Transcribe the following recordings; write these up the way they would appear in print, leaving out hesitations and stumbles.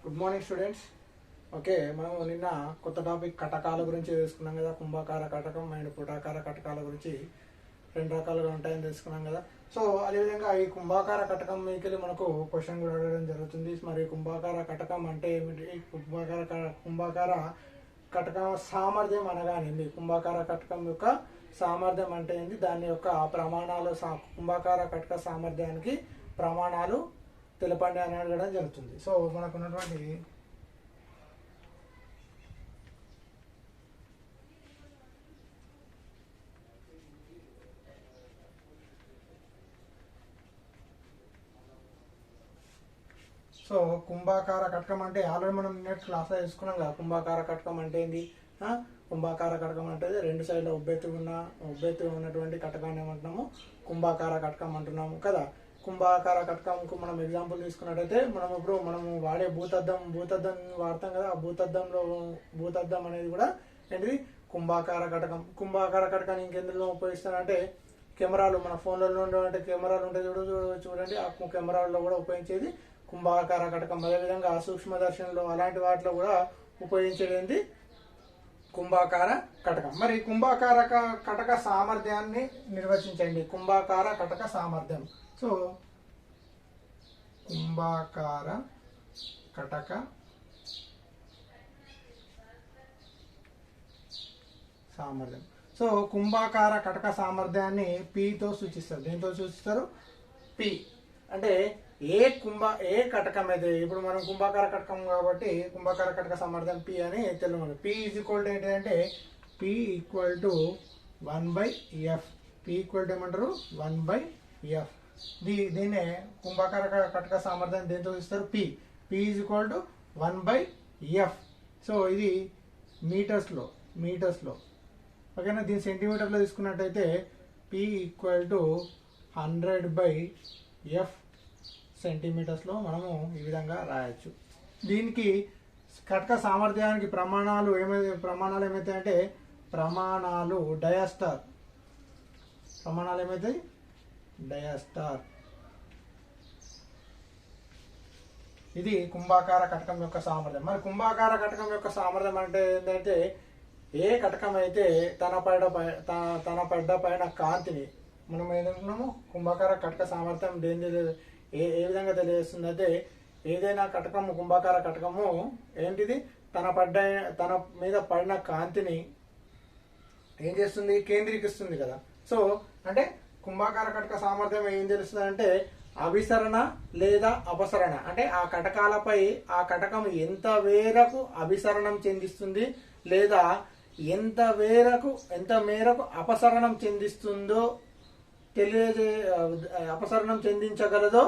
Good morning students. Okay, మనం నిన్న కొత్త టాపిక్ కటకాల గురించి తెలుసుకున్నాం కదా. కుంభాకార కటకం అండ్ పుటాకార కటకాల గురించి రెండు రకాలుగా ఉంటాయని తెలుసుకున్నాం కదా. సో అదేవిధంగా ఈ కుంభాకార కటకం మీకెళ్ళి మనకు క్వశ్చన్ కూడా అడగడం జరుగుతుంది. మరి కుంభాకార కటకం అంటే ఏమిటి? కుంభాకార కటకం సామర్థ్యం అనగానేంది? కుంభాకార కటకం యొక్క సామర్థ్యం అంటే ఏంది? దాని యొక్క ప్రమాణాలు, కుంభాకార కటక సామర్థ్యానికి ప్రమాణాలు తెలపండి అని అడగడం జరుగుతుంది. సో మనకు ఉన్నటువంటి కుంభాకార కటకం అంటే ఆల్రెడీ మనం నెట్ క్లాస్లో తెలుసుకున్నాం కదా. కుంభాకార కటకం అంటే ఏంది? కుంభాకార కటకం అంటే రెండు సైడ్ల ఉబ్బెత్తు ఉన్నటువంటి కటకాన్ని ఏమంటున్నాము? కుంభాకార కటకం అంటున్నాము కదా. కుంభాకార కటకంకు మనం ఎగ్జాంపుల్ తీసుకున్నట్టయితే మనము వాడే భూతద్దం వాడతాం కదా. ఆ భూతద్దం అనేది కూడా ఏంటిది? కుంభాకార కటకం. కుంభాకార కటకాన్ని ఇంకెందులో ఉపయోగిస్తానంటే కెమెరాలు, మన ఫోన్లలో ఉండే కెమెరాలు ఉంటాయి చూడండి. ఆ కెమెరాల్లో కూడా ఉపయోగించేది కుంభాకార కటకం. అదేవిధంగా సూక్ష్మదర్శనంలో అలాంటి వాటిలో కూడా ఉపయోగించేది కుంభాకార కటకం. మరి కుంభాకార కటక సామర్థ్యాన్ని నిర్వచించండి. కుంభాకార కటక సామర్థ్యం. సో కుంభాకార కటక సామర్థ్యం. సో కుంభాకార కటక సామర్థ్యాన్ని Pతో సూచిస్తారు. దేంతో సూచిస్తారు? P అంటే ఏ కటకం అయితే, ఇప్పుడు మనం కుంభాకార కటకం కాబట్టి కుంభాకార కటక సామర్థ్యం P అని Telugu. P is equal to ఏంటంటే P equal to 1/F. P equal to ఏమంటారు? 1/F. దీన్నే కుంభాకార కటక సామర్థ్యం దేంతో ఇస్తారు? P is equal to 1/F. So ఇది మీటర్స్లో ఓకేనా. దీని సెంటీమీటర్లో తీసుకున్నట్టయితే P ఈక్వల్ టు 100/F సెంటీమీటర్స్లో మనము ఈ విధంగా రాయొచ్చు. దీనికి కటక సామర్థ్యానికి ప్రమాణాలు ఏమవుతాయంటే డయాస్టార్. ప్రమాణాలు ఏమవుతాయి? డయాస్టార్. ఇది కుంభాకార కటకం యొక్క సామర్థ్యం. మరి కుంభాకార కటకం యొక్క సామర్థ్యం అంటే ఏంటంటే ఏ కటకం అయితే తన పడ్డ పైన కాంతిని మనం ఏదంటున్నాము? కుంభాకార కటక సామర్థ్యం ఏ విధంగా తెలియజేస్తుంది అంటే ఏదైనా కటకము, కుంభాకార కటకము ఏంటిది? తన మీద పడిన కాంతిని ఏం చేస్తుంది? కేంద్రీకరిస్తుంది కదా. సో అంటే కుంభాకార కటక సామర్థ్యం ఏం తెలుస్తుంది అంటే అభిసరణ లేదా అపసరణ. అంటే ఆ కటకాలపై ఆ కటకం ఎంత మేరకు అభిసరణం చెందిస్తుంది లేదా ఎంత మేరకు అపసరణం చెందిస్తుందో అపసరణం చెందించగలదో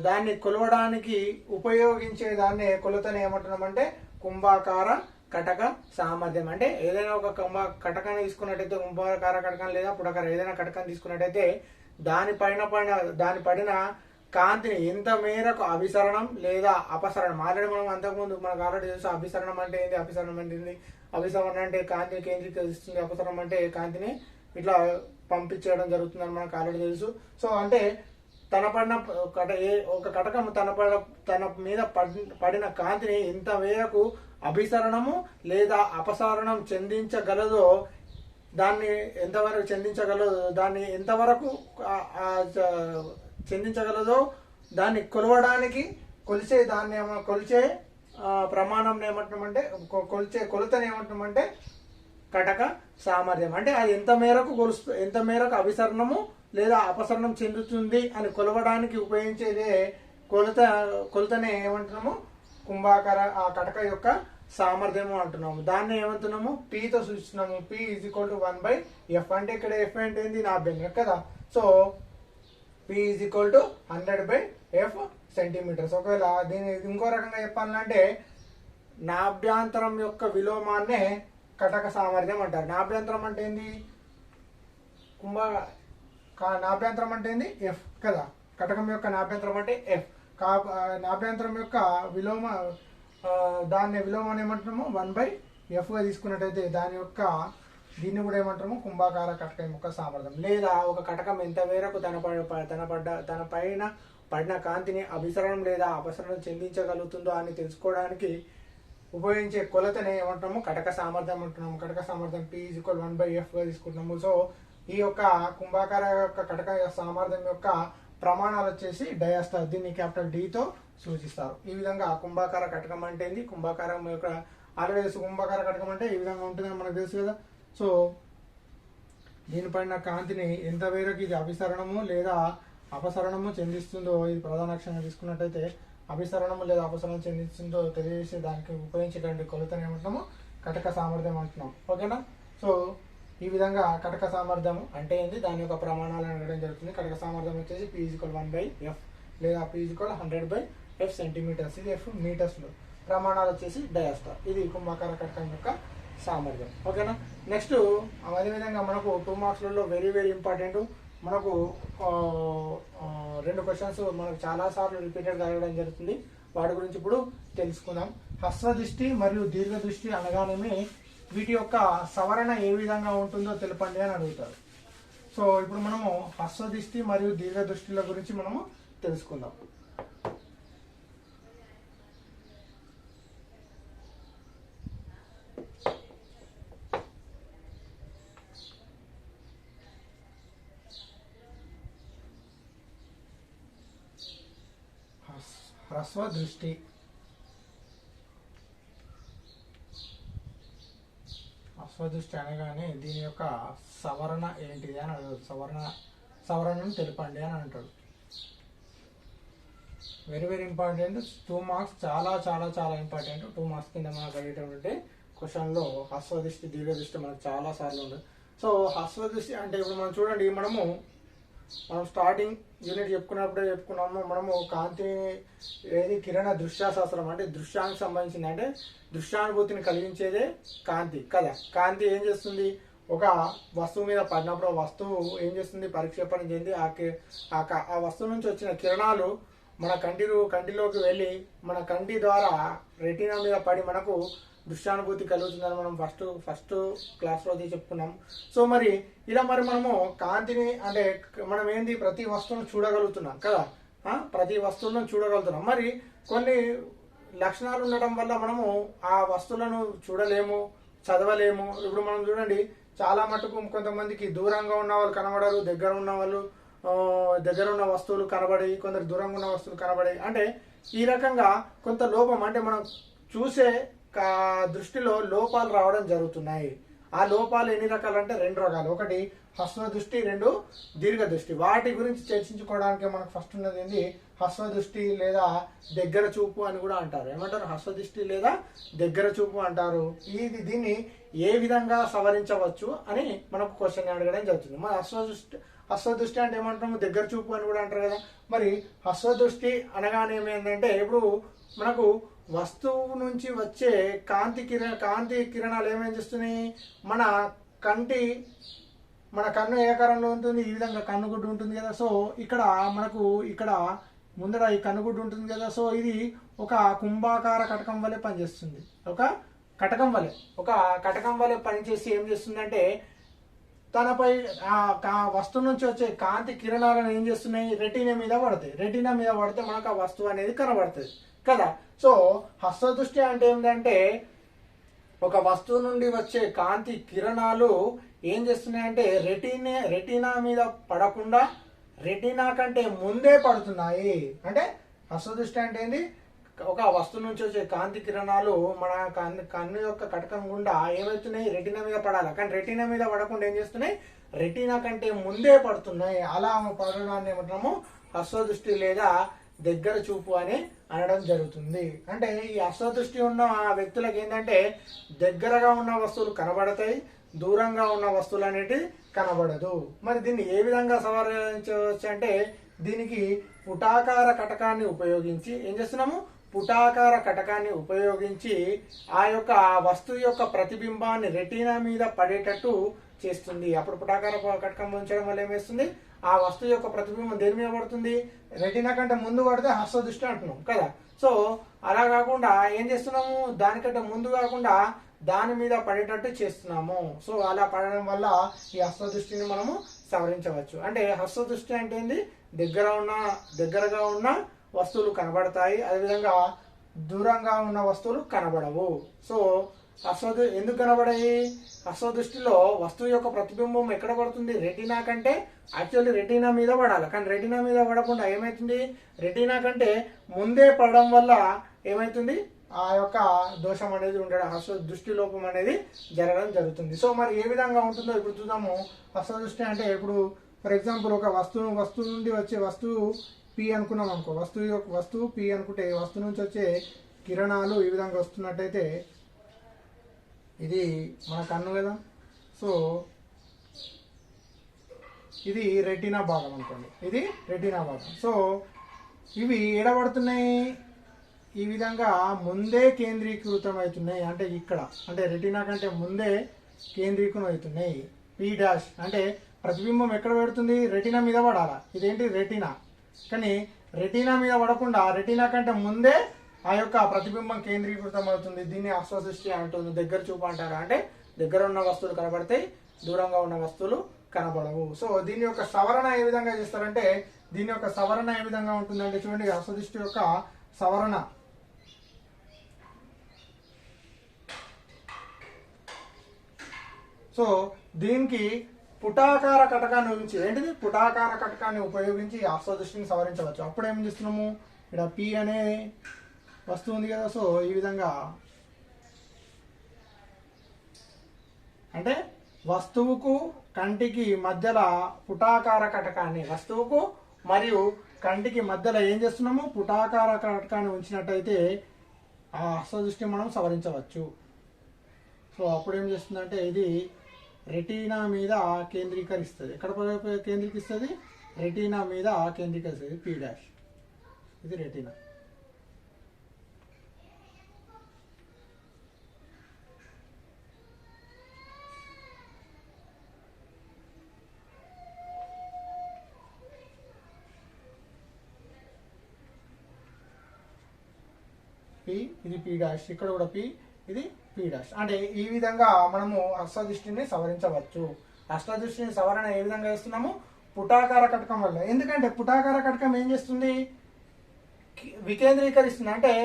దాన్ని కొలవడానికి ఉపయోగించే దాన్ని కొలతని ఏమంటున్నామంటే కుంభాకార కటక సామర్థ్యం. అంటే ఏదైనా ఒక కటకాన్ని తీసుకున్నట్టయితే, కుంభాకార కటకం లేదా పుటాకార ఏదైనా కటకాన్ని తీసుకున్నట్టయితే దాని పడిన కాంతిని ఎంత మేరకు అభిసరణం లేదా అపసరణం. ఆల్రెడీ మనం అంతకుముందు మనకు ఆల్రెడీ తెలుసు అభిసరణం అంటే ఏంటి, అభిసరణం అంటే ఏంటి. అభిసరణ అంటే కాంతిని కేంద్రీకరిస్తుంది, అపసరణం అంటే కాంతిని ఇట్లా పంపించడం జరుగుతుందని మనకు ఆల్రెడీ తెలుసు. సో అంటే ఒక కటకం తన మీద పడిన కాంతిని ఎంత మేరకు అభిసరణము లేదా అపసరణం చెందించగలదో దాన్ని ఎంతవరకు చెందించగలదో దాన్ని కొలిచే ప్రమాణం ఏమంటున్నామంటే కొలతని ఏమంటున్నామంటే కటక సామర్థ్యం. అంటే అది ఎంత మేరకు అభిసరణము లేదా అపసరణం చెందుతుంది అని కొలవడానికి ఉపయోగించేదే కొలతనే ఏమంటున్నాము? కుంభాకార ఆ కటక యొక్క సామర్థ్యము అంటున్నాము. దాన్ని ఏమంటున్నాము? Pతో సూచిస్తున్నాము. P is equal to 1/F. అంటే ఇక్కడ F అంటే ఏంది? నాభ్యంతరం కదా. So P is equal to 100/F centimetres. ఒకవేళ దీన్ని ఇంకో రకంగా చెప్పాలంటే నాభ్యంతరం యొక్క విలోమాన్నే కటక సామర్థ్యం అంటారు. నాభ్యంతరం అంటే ఏంది? నాభ్యంతరం అంటే ఏంది? F కదా. కటకం యొక్క నాభ్యంతరం అంటే F. నాభ్యంతరం యొక్క దాన్ని విలోమాన్ని ఏమంటున్నాము? 1/F తీసుకున్నట్టయితే దీన్ని కూడా ఏమంటాము? కుంభాకార కటకం యొక్క సామర్థ్యం. లేదా ఒక కటకం ఎంత మేరకు తన పైన పడిన కాంతిని అభిసరణం లేదా అపసరణం చెందించగలుగుతుందో అని తెలుసుకోవడానికి ఉపయోగించే కొలతనే ఏమంటున్నాము, కటక సామర్థ్యం అంటున్నాము. కటక సామర్థ్యం P=1/F గా తీసుకుంటున్నాము. సో ఈ యొక్క కుంభాకార యొక్క కటక సామర్థ్యం యొక్క ప్రమాణాలు వచ్చేసి డయాస్టర్, దీన్ని క్యాపిటల్ D తో సూచిస్తారు. ఈ విధంగా కుంభాకార కటకం అంటే ఏంది, కుంభాకారం యొక్క ఆల్రెడీ కుంభాకార కటకం అంటే ఈ విధంగా ఉంటుందని మనకు తెలుసు కదా. సో దీనిపైన కాంతిని ఎంత మేరకు ఇది అభిసరణము లేదా అపసరణము చెందిస్తుందో, ఇది ప్రధాన అక్షరంగా తీసుకున్నట్టయితే అభిసరణము లేదా అపసరణం చెందిస్తుందో తెలియజేసే దానికి ఉపయోగించేటువంటి కొలతను ఏమంటున్నాము, కటక సామర్థ్యం అంటున్నాం. ఓకేనా. సో ఈ విధంగా కటక సామర్థ్యం అంటే ఏంది, దాని యొక్క ప్రమాణాలను అడగడం జరుగుతుంది. కటక సామర్థ్యం వచ్చేసి P=1/F లేదా P=100/F సెంటీమీటర్స్, ఇది F మీటర్స్లో. ప్రమాణాలు వచ్చేసి డయాస్టర్. ఇది కుంభాకార కటకం యొక్క సామర్థ్యం. ఓకేనా. నెక్స్ట్ అదేవిధంగా మనకు 2 మార్క్స్లలో వెరీ వెరీ ఇంపార్టెంట్, మనకు 2 క్వశ్చన్స్ మనకు చాలా సార్లు రిపీటెడ్గా అడగడం జరుగుతుంది. వాటి గురించి ఇప్పుడు తెలుసుకుందాం. హస్వ దృష్టి మరియు దీర్ఘ దృష్టి అనగానేమి, వీటి యొక్క సవరణ ఏ విధంగా ఉంటుందో తెలపండి అని అడుగుతారు. సో ఇప్పుడు మనము హస్వ దృష్టి మరియు దీర్ఘ దృష్టిల గురించి మనము తెలుసుకుందాం. హ్రస్వ దృష్టి, హస్వదృష్టి అనగానే దీని యొక్క సవరణ ఏంటిది అని అడుగుతాడు. సవరణను తెలపండి అని అంటాడు. వెరీ వెరీ ఇంపార్టెంట్, 2 మార్క్స్, చాలా చాలా చాలా ఇంపార్టెంట్. 2 మార్క్స్ కింద మనకు అడిగేటువంటి క్వశ్చన్లో హస్వదృష్టి దీర్ఘ దృష్టి మనకు చాలా సార్లు ఉంది. సో హస్వదృష్టి అంటే ఇప్పుడు మనం చూడండి, మనం స్టార్టింగ్ యూనిట్ చెప్పుకున్నాము, మనము కాంతి ఏది కిరణ దృశ్యశాస్త్రం అంటే దృశ్యానికి సంబంధించింది, అంటే దృశ్యానుభూతిని కలిగించేదే కాంతి కదా. కాంతి ఏం చేస్తుంది, ఒక వస్తువు మీద పడినప్పుడు ఆ వస్తువు ఏం చేస్తుంది, పరిక్షేపణ చెంది ఆ వస్తువు నుంచి వచ్చిన కిరణాలు మన కంటిలోకి వెళ్ళి మన కంటి ద్వారా రెటీనా మీద పడి మనకు దృశ్యానుభూతి కలుగుతుందని మనం ఫస్ట్ క్లాస్లో చెప్పుకున్నాం. సో మరి ఇలా మనము కాంతిని అంటే మనం ఏంది ప్రతి వస్తువును చూడగలుగుతున్నాం కదా, ప్రతి వస్తువులను చూడగలుగుతున్నాం. మరి కొన్ని లక్షణాలు ఉండటం వల్ల మనము ఆ వస్తువులను చూడలేము, చదవలేము. ఇప్పుడు మనం చూడండి, చాలా మటుకు కొంతమందికి దూరంగా ఉన్న వాళ్ళు కనబడరు, దగ్గర ఉన్న వాళ్ళు దగ్గర ఉన్న వస్తువులు కనబడి, కొందరు దూరంగా ఉన్న వస్తువులు కనబడి, అంటే ఈ రకంగా కొంత లోపం అంటే మనం చూసే దృష్టిలో లోపాలు రావడం జరుగుతున్నాయి. ఆ లోపాలు ఎన్ని రకాలు అంటే 2 రకాలు. ఒకటి హస్వ దృష్టి, 2 దీర్ఘ దృష్టి. వాటి గురించి చర్చించుకోవడానికి మనకు ఫస్ట్ ఉన్నది ఏంది, హస్వ దృష్టి లేదా దగ్గర చూపు అని కూడా అంటారు. ఏమంటారు, హస్వ దృష్టి లేదా దగ్గర చూపు అంటారు. దీన్ని ఏ విధంగా సవరించవచ్చు అని మనకు క్వశ్చన్ అడగడం జరుగుతుంది. మరి హస్వ దృష్టి అంటే ఏమంటాము, దగ్గర చూపు అని కూడా అంటారు కదా. మరి హస్వ దృష్టి అనగానే ఏమైందంటే, ఇప్పుడు మనకు వస్తువు నుంచి వచ్చే కాంతి కిరణాలు ఏమేం చేస్తున్నాయి, మన కన్ను ఏ ఆకారంలో ఉంటుంది, ఈ విధంగా కన్నుగుడ్డు ఉంటుంది కదా. సో ఇక్కడ ముందర ఈ కన్నుగుడ్డు ఉంటుంది కదా. సో ఇది ఒక కుంభాకార కటకం వలె పనిచేస్తుంది. ఒక కటకం వలె పనిచేసి ఏం చేస్తుందంటే, తనపై వస్తువు నుంచి వచ్చే కాంతి కిరణాలను ఏం చేస్తున్నాయి, రెటీనా మీద పడతాయి. రెటీనా మీద పడితే మనకు ఆ వస్తువు అనేది కనబడుతుంది కదా. సో హస్వ దృష్టి అంటే ఏంటంటే, ఒక వస్తువు నుండి వచ్చే కాంతి కిరణాలు ఏం చేస్తున్నాయంటే రెటీనా మీద పడకుండా రెటీనా కంటే ముందే పడుతున్నాయి. అంటే హస్వ దృష్టి అంటే ఏంది, ఒక వస్తువు నుంచి వచ్చే కాంతి కిరణాలు మన కన్ను యొక్క కటకం గుండా ఏమవుతున్నాయి, రెటీనా మీద పడాలి. కానీ రెటీనా మీద పడకుండా ఏం చేస్తున్నాయి, రెటీనా కంటే ముందే పడుతున్నాయి. అలా పడడాన్ని ఏమంటున్నాము, హస్వ దృష్టి లేదా దగ్గర చూపు అని అనడం జరుగుతుంది. అంటే ఈ హస్వ దృష్టి ఉన్న వ్యక్తులకు ఏంటంటే, దగ్గరగా ఉన్న వస్తువులు కనబడతాయి, దూరంగా ఉన్న వస్తువులు అనేవి కనబడదు. మరి దీన్ని ఏ విధంగా సవరించవచ్చు అంటే, దీనికి పుటాకార కటకాన్ని ఉపయోగించి ఏం చేస్తున్నాము, పుటాకార కటకాన్ని ఉపయోగించి ఆ యొక్క వస్తువు యొక్క ప్రతిబింబాన్ని రెటీనా మీద పడేటట్టు చేస్తుంది. అప్పుడు పుటాకార కటకం ఉంచడం వల్ల ఏమేస్తుంది, ఆ వస్తువు యొక్క ప్రతిబింబం దేని మీద పడుతుంది, రెటీనా కంటే ముందు పడితే హస్వ దృష్టి అంటున్నాం కదా. సో అలా కాకుండా ఏం చేస్తున్నాము, దానికంటే ముందు కాకుండా దాని మీద పడేటట్టు చేస్తున్నాము. సో అలా పడడం వల్ల ఈ హస్వ దృష్టిని మనము సవరించవచ్చు. అంటే హస్వ దృష్టి అంటే ఏంది, దగ్గరగా ఉన్న వస్తువులు కనబడతాయి, అదేవిధంగా దూరంగా ఉన్న వస్తువులు కనబడవు. సో ఎందుకు కనబడాయి? అశ్వదృష్టిలో వస్తువు యొక్క ప్రతిబింబం ఎక్కడ పడుతుంది? రెటీనా కంటే, యాక్చువల్లీ రెటీనా మీద పడాలి, కానీ రెటీనా మీద పడకుండా ఏమవుతుంది, రెటీనా కంటే ముందే పడడం వల్ల ఏమవుతుంది, ఆ యొక్క దోషం అనేది ఉండడం, దృష్టి లోపం అనేది జరగడం జరుగుతుంది. సో మరి ఏ విధంగా ఉంటుందో ఇప్పుడు చూద్దాము. అశ్వదృష్టి అంటే ఇప్పుడు ఫర్ ఎగ్జాంపుల్ ఒక వస్తువు నుండి వచ్చే వస్తువు పి అనుకున్నాం అనుకో, వస్తువు పి అనుకుంటే వస్తువు నుంచి వచ్చే కిరణాలు ఈ విధంగా వస్తున్నట్టయితే ఇది మన కన్ను కదా. సో ఇది రెటీనా భాగం అనుకోండి, ఇది రెటీనా భాగం. సో ఇవి ఎడబడుతున్నాయి, ఈ విధంగా ముందే కేంద్రీకృతం అవుతున్నాయి, అంటే ఇక్కడ, అంటే రెటీనా కంటే ముందే కేంద్రీకృతం అవుతున్నాయి. పి డాష్ అంటే ప్రతిబింబం ఎక్కడ పెడుతుంది? రెటీనా మీద పడాలా, ఇదేంటి రెటీనా, కానీ రెటీనా మీద పడకుండా రెటీనా కంటే ముందే ఆ యొక్క ప్రతిబింబం కేంద్రీకృతం అవుతుంది. దీన్ని అశ్వదృష్టి అంటుంది. దగ్గర చూపు అంటారా, అంటే దగ్గర ఉన్న వస్తువులు కనబడతాయి, దూరంగా ఉన్న వస్తువులు కనబడవు. సో దీని యొక్క సవరణ ఏ విధంగా చేస్తారంటే, దీని యొక్క సవరణ ఏ విధంగా ఉంటుందంటే చూడండి, అశ్వదృష్టి యొక్క సవరణ. సో దీనికి పుటాకార కటకాన్ని ఉపయోగించి, ఏంటిది పుటాకార కటకాన్ని ఉపయోగించి అశ్వదృష్టిని సవరించవచ్చు. అప్పుడు ఏం చేస్తున్నాము, ఇక్కడ పి అనే వస్తువు ఉంది కదా. సో ఈ విధంగా అంటే వస్తువుకు కంటికి మధ్యలో పుటాకార కటకాన్ని, వస్తువుకు మరియు కంటికి మధ్యలో ఏం చేస్తున్నాము, పుటాకార కటకాన్ని ఉంచినట్టయితే ఆ అశ్వదృష్టి మనం సవరించవచ్చు. సో అప్పుడు ఏం చేస్తుందంటే ఇది రెటీనా మీద కేంద్రీకరిస్తుంది. ఎక్కడ కేంద్రీకరిస్తుంది? రెటీనా మీద కేంద్రీకరిస్తుంది. పి డాష్, ఇది రెటీనా. పి, ఇది పి డాష్, ఇక్కడ కూడా పి, ఇది పి డాష్. అంటే ఈ విధంగా మనము అశ్వదృష్టిని సవరించవచ్చు. అశ్వదృష్టిని సవరణ ఏ విధంగా చేస్తున్నాము? పుటాకార కటకం వల్ల. ఎందుకంటే పుటాకార కటకం ఏం చేస్తుంది? వికేంద్రీకరిస్తుంది,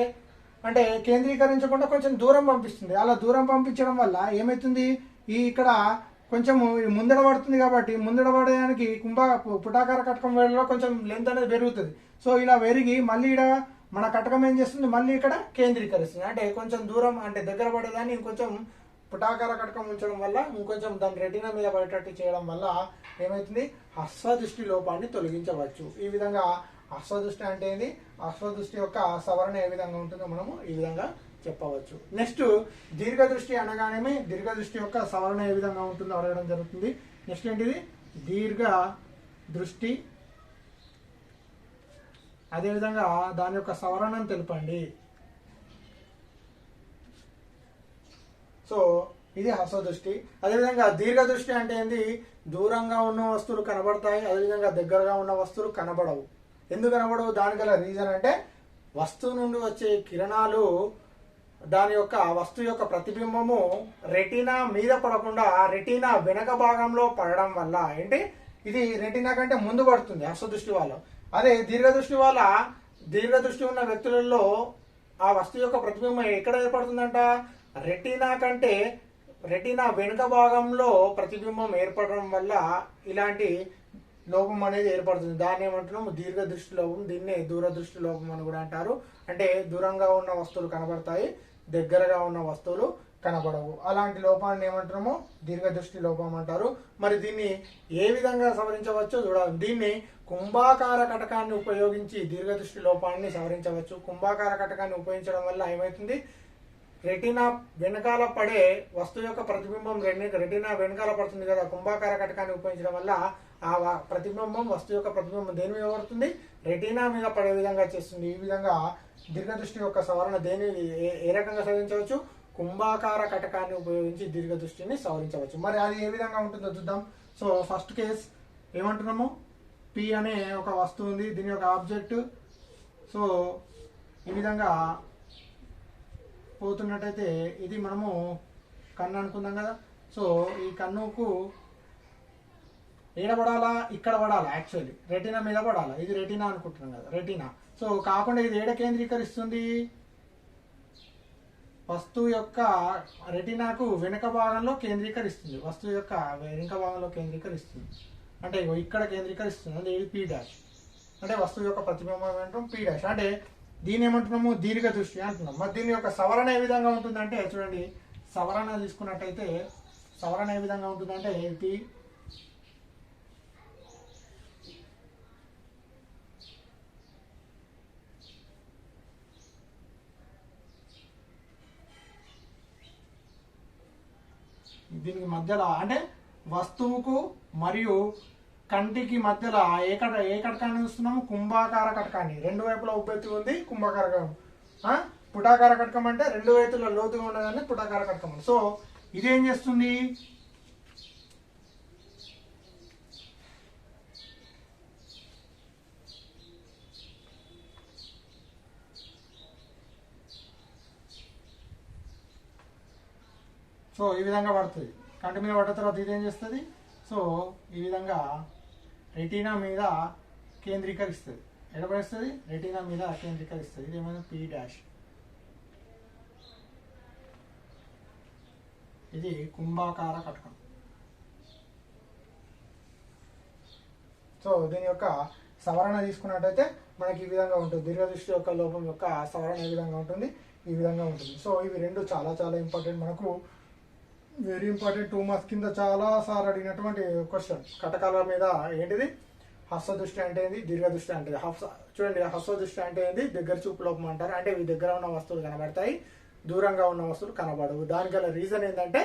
అంటే కేంద్రీకరించకుండా కొంచెం దూరం పంపిస్తుంది. అలా దూరం పంపించడం వల్ల ఏమవుతుంది, ఇక్కడ కొంచెం ముందడ పడుతుంది కాబట్టి ముందడ పడడానికి పుటాకార కటకం వేళలో కొంచెం లెంత్ అనేది పెరుగుతుంది. సో ఇలా పెరిగి మళ్ళీ ఇక్కడ మన కటకం ఏం చేస్తుంది, మళ్ళీ ఇక్కడ కేంద్రీకరిస్తుంది. అంటే కొంచెం దూరం, అంటే దగ్గర పడేదాన్ని ఇంకొంచెం పుటాకార కటకం ఉంచడం వల్ల, ఇంకొంచెం దాని రెటీనా మీద పడేటట్టు చేయడం వల్ల ఏమవుతుంది, అశ్వదృష్టి లోపాన్ని తొలగించవచ్చు. ఈ విధంగా అశ్వదృష్టి అంటే ఏంది, అశ్వదృష్టి యొక్క సవరణ ఏ విధంగా ఉంటుందో మనము ఈ విధంగా చెప్పవచ్చు. నెక్స్ట్ దీర్ఘదృష్టి అనగానే దీర్ఘదృష్టి యొక్క సవరణ ఏ విధంగా ఉంటుందో అడగడం జరుగుతుంది. నెక్స్ట్ ఏంటిది, దీర్ఘ దృష్టి, అదేవిధంగా దాని యొక్క సవరణను తెలపండి. సో ఇది అశ్వదృష్టి. అదేవిధంగా దీర్ఘదృష్టి అంటే ఏంది, దూరంగా ఉన్న వస్తువులు కనబడతాయి, అదేవిధంగా దగ్గరగా ఉన్న వస్తువులు కనబడవు. ఎందుకు కనబడవు? దానికి గల రీజన్ అంటే వస్తువు నుండి వచ్చే కిరణాలు దాని యొక్క వస్తువు యొక్క ప్రతిబింబము రెటీనా మీద పడకుండా రెటీనా వెనక భాగంలో పడడం వల్ల ఏంటి, ఇది రెటీనా కంటే ముందు పడుతుంది అశ్వదృష్టి వల్ల. అదే దీర్ఘదృష్టి ఉన్న వ్యక్తులలో ఆ వస్తువు యొక్క ప్రతిబింబం ఎక్కడ ఏర్పడుతుందంట, రెటీనా వెనుక భాగంలో ప్రతిబింబం ఏర్పడడం వల్ల ఇలాంటి లోపం అనేది ఏర్పడుతుంది. దాన్ని ఏమంటున్నాము, దీర్ఘదృష్టి లోపం. దీన్నే దూరదృష్టి లోపం అని కూడా అంటారు. అంటే దూరంగా ఉన్న వస్తువులు కనబడతాయి, దగ్గరగా ఉన్న వస్తువులు కనబడవు. అలాంటి లోపాన్ని ఏమంటున్నాము, దీర్ఘదృష్టి లోపం అంటారు. మరి దీన్ని ఏ విధంగా సవరించవచ్చో చూడాలి. దీన్ని కుంభాకార కటకాన్ని ఉపయోగించి దీర్ఘదృష్టి లోపాన్ని సవరించవచ్చు. కుంభాకార కటకాన్ని ఉపయోగించడం వల్ల ఏమవుతుంది, రెటీనా వెనకాల పడే వస్తువు యొక్క ప్రతిబింబం రెటీనా వెనకాల పడుతుంది కదా. కుంభాకార కటకాన్ని ఉపయోగించడం వల్ల ఆ ప్రతిబింబం, వస్తువు యొక్క ప్రతిబింబం దేని మీద పడుతుంది, రెటీనా మీద పడే విధంగా చేస్తుంది. ఈ విధంగా దీర్ఘదృష్టి యొక్క సవరణ ఏ రకంగా సవరించవచ్చు, కుంభాకార కటకాన్ని ఉపయోగించి దీర్ఘదృష్టిని సవరించవచ్చు. మరి అది ఏ విధంగా ఉంటుందో చూద్దాం. సో ఫస్ట్ కేస్ ఏమంటున్నాము, పి అనే ఒక వస్తువు ఉంది, దీని యొక్క ఆబ్జెక్ట్. సో ఈ విధంగా పోతున్నట్టయితే ఇది మనము కన్ను అనుకుందాం కదా. సో ఈ కన్నుకు ఏడ పడాలా, ఇక్కడ పడాలా, యాక్చువల్లీ రెటీనా మీద పడాలా. ఇది రెటీనా అనుకుంటున్నాం కదా, రెటీనా. సో కాకుండా ఇది ఏడ కేంద్రీకరిస్తుంది, వస్తువు యొక్క రెటీనాకు వెనుక భాగంలో కేంద్రీకరిస్తుంది, వస్తువు యొక్క వెనుక భాగంలో కేంద్రీకరిస్తుంది. అంటే ఇక్కడ కేంద్రీకరిస్తుంది, అంటే ఇది పీ డాష్, అంటే వస్తువు యొక్క ప్రతిబింబం ఏంటం పీ డాష్. అంటే దీని ఏమంటున్నాము, దీర్ఘ దృష్టి అంటున్నాం. మరి దీని యొక్క సవరణ ఏ విధంగా ఉంటుందంటే చూడండి, సవరణ తీసుకున్నట్టయితే సవరణ ఏ విధంగా ఉంటుందంటే పి దీనికి మధ్యలో అంటే వస్తువుకు మరియు కంటికి మధ్యలో ఏ కటకాన్ని చూస్తున్నాము, కుంభాకార కటకాన్ని. రెండు వైపులా ఉబ్బెత్తి ఉంది కుంభాకార కటకం. పుటాకార కటకం అంటే రెండు వైపుల లోతుగా ఉన్నదాన్ని పుటాకార కటకం. సో ఇదేం చేస్తుంది, సో ఈ విధంగా పడుతుంది, కంటి మీద పడ్డ తర్వాత ఇదేం చేస్తుంది, సో ఈ విధంగా రెటీనా మీద కేంద్రీకరిస్తుంది. ఎడపడిస్తుంది, రెటీనా మీద కేంద్రీకరిస్తుంది. ఇదేమైనా పీ డాష్, ఇది కుంభాకార కటకం. సో దీని యొక్క సవరణ తీసుకున్నట్టయితే మనకి ఈ విధంగా ఉంటుంది. దీర్ఘదృష్టి యొక్క లోపం యొక్క సవరణ ఏ విధంగా ఉంటుంది, ఈ విధంగా ఉంటుంది. సో ఇవి రెండు చాలా చాలా ఇంపార్టెంట్, మనకు వెరీ ఇంపార్టెంట్. 2 మార్క్స్ కింద చాలా సార్లు అడిగినటువంటి క్వశ్చన్. కటకాల మీద ఏంటిది, హస్వదృష్టి అంటే ఏంది, దీర్ఘదృష్టి అంటే చూడండి, హస్వదృష్టి అంటే ఏంది, దగ్గర చూపు లోపం అంటారు. అంటే ఇవి దగ్గర ఉన్న వస్తువులు కనబడతాయి, దూరంగా ఉన్న వస్తువులు కనబడవు. దానికి గల రీజన్ ఏంటంటే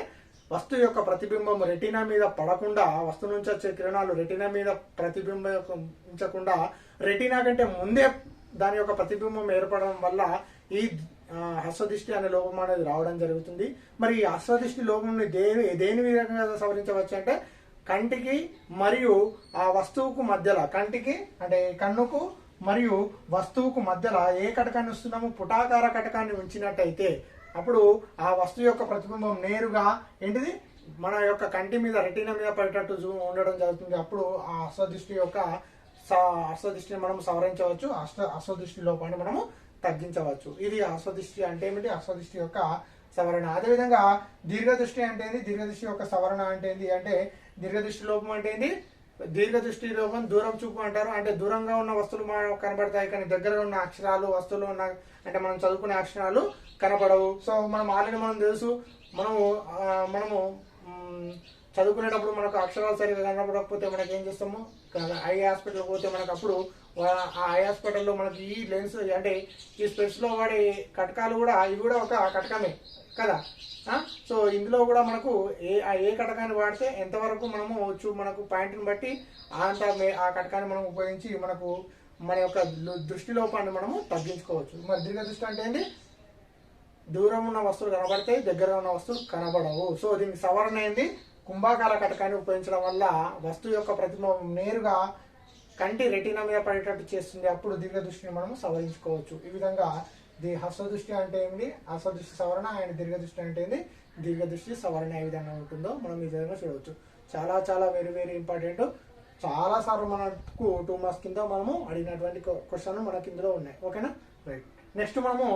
వస్తువు యొక్క ప్రతిబింబం రెటీనా మీద పడకుండా, వస్తువు నుంచి వచ్చే కిరణాలు రెటీనా మీద ప్రతిబింబించకుండా రెటీనా కంటే ముందే దాని యొక్క ప్రతిబింబం ఏర్పడడం వల్ల ఈ హస్వదృష్టి అనే లోపం అనేది రావడం జరుగుతుంది. మరి ఈ హస్వదృష్టి లోపంని దేని విధంగా సవరించవచ్చు అంటే కంటికి మరియు ఆ వస్తువుకు మధ్యలో, కంటికి అంటే కన్నుకు మరియు వస్తువుకు మధ్యలో ఏ కటకాన్ని వస్తున్నాము, పుటాకార కటకాన్ని ఉంచినట్టయితే అప్పుడు ఆ వస్తువు యొక్క ప్రతిబింబం నేరుగా ఏంటిది మన యొక్క కంటి మీద రెటీనా మీద పడేటట్టు ఉండడం జరుగుతుంది. అప్పుడు ఆ అశ్వదృష్టిని మనం సవరించవచ్చు, అశ్వదృష్టి లోపాన్ని మనము తగ్గించవచ్చు. ఇది అశ్వదృష్టి అంటే ఏమిటి, అశ్వదృష్టి యొక్క సవరణ. అదేవిధంగా దీర్ఘదృష్టి అంటే ఏంది, దీర్ఘదృష్టి యొక్క సవరణ అంటే ఏంది అంటే దీర్ఘదృష్టి లోపం అంటే ఏంది, దీర్ఘదృష్టి లోపం దూరం చూపు అంటారు. అంటే దూరంగా ఉన్న వస్తువులు మనకు కనబడతాయి, కానీ దగ్గర ఉన్న అక్షరాలు వస్తువులు ఉన్న అంటే మనం చదువుకునే అక్షరాలు కనబడవు. సో మనం ఆల్రెడీ మనం తెలుసు, మనము చదువుకునేటప్పుడు మనకు అక్షరాలు సరిగా కనబడకపోతే మనకి ఏం చేస్తాము, ఐ హాస్పిటల్ పోతే మనకు అప్పుడు ఆ ఐ హాస్పిటల్లో మనకి ఈ లెన్స్ అంటే ఈ స్పెట్స్ లో వాడే కటకాలు కూడా ఇవి కూడా ఒక కటకమే కదా. సో ఇందులో కూడా మనకు ఏ కటకాన్ని వాడితే ఎంతవరకు మనకు పాయింట్ని బట్టి ఆ కటకాన్ని మనం ఉపయోగించి మనకు మన యొక్క దృష్టి లోపాన్ని మనము తగ్గించుకోవచ్చు. మరి దీర్ఘదృష్టి అంటే ఏంటి, దూరం ఉన్న వస్తువులు కనబడతాయి, దగ్గర ఉన్న వస్తువులు కనబడవు. సో దీనికి సవరణ ఏంది, కుంభాకార కటకాన్ని ఉపయోగించడం వల్ల వస్తువు యొక్క ప్రతిబింబం నేరుగా కంటి రెటీనా మీద పడేటట్టు చేస్తుంది. అప్పుడు దీర్ఘదృష్టిని మనము సవరించుకోవచ్చు. ఈ విధంగా హస్వదృష్టి అంటే ఏంటి, హస్వదృష్టి సవరణ, అండ్ దీర్ఘదృష్టి అంటే ఏంటి, దీర్ఘదృష్టి సవరణ ఏ విధంగా ఉంటుందో మనం ఈ విధంగా చూడవచ్చు. చాలా చాలా వెరీ వెరీ ఇంపార్టెంట్. చాలా సార్లు మనకు 2 మార్క్స్ కింద మనము అడిగినటువంటి క్వశ్చన్లు మనకి ఇందులో ఉన్నాయి. ఓకేనా, రైట్. నెక్స్ట్ మనము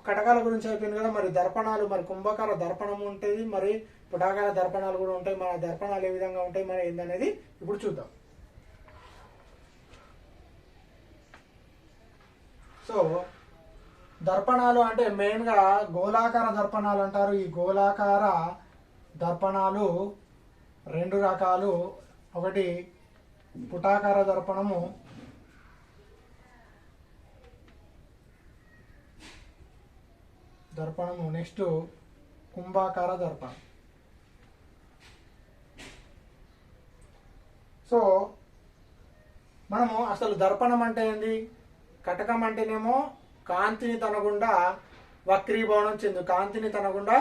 కటకాల గురించి అయిపోయింది కదా. మరి దర్పణాలు, మరి కుంభాకార దర్పణం ఉంటుంది, మరి పుటాకార దర్పణాలు కూడా ఉంటాయి. మన దర్పణాలు ఏ విధంగా ఉంటాయి మరి ఏందనేది ఇప్పుడు చూద్దాం. సో దర్పణాలు అంటే మెయిన్గా గోళాకార దర్పణాలు అంటారు. ఈ గోళాకార దర్పణాలు 2 రకాలు. ఒకటి పుటాకార దర్పణము, నెక్స్ట్ కుంభాకార దర్పణం. సో మనము అసలు దర్పణం అంటే ఏంది, కటకం అంటేనేమో కాంతిని తనగుండా వక్రీభవనం చెందు, కాంతిని తనగుండా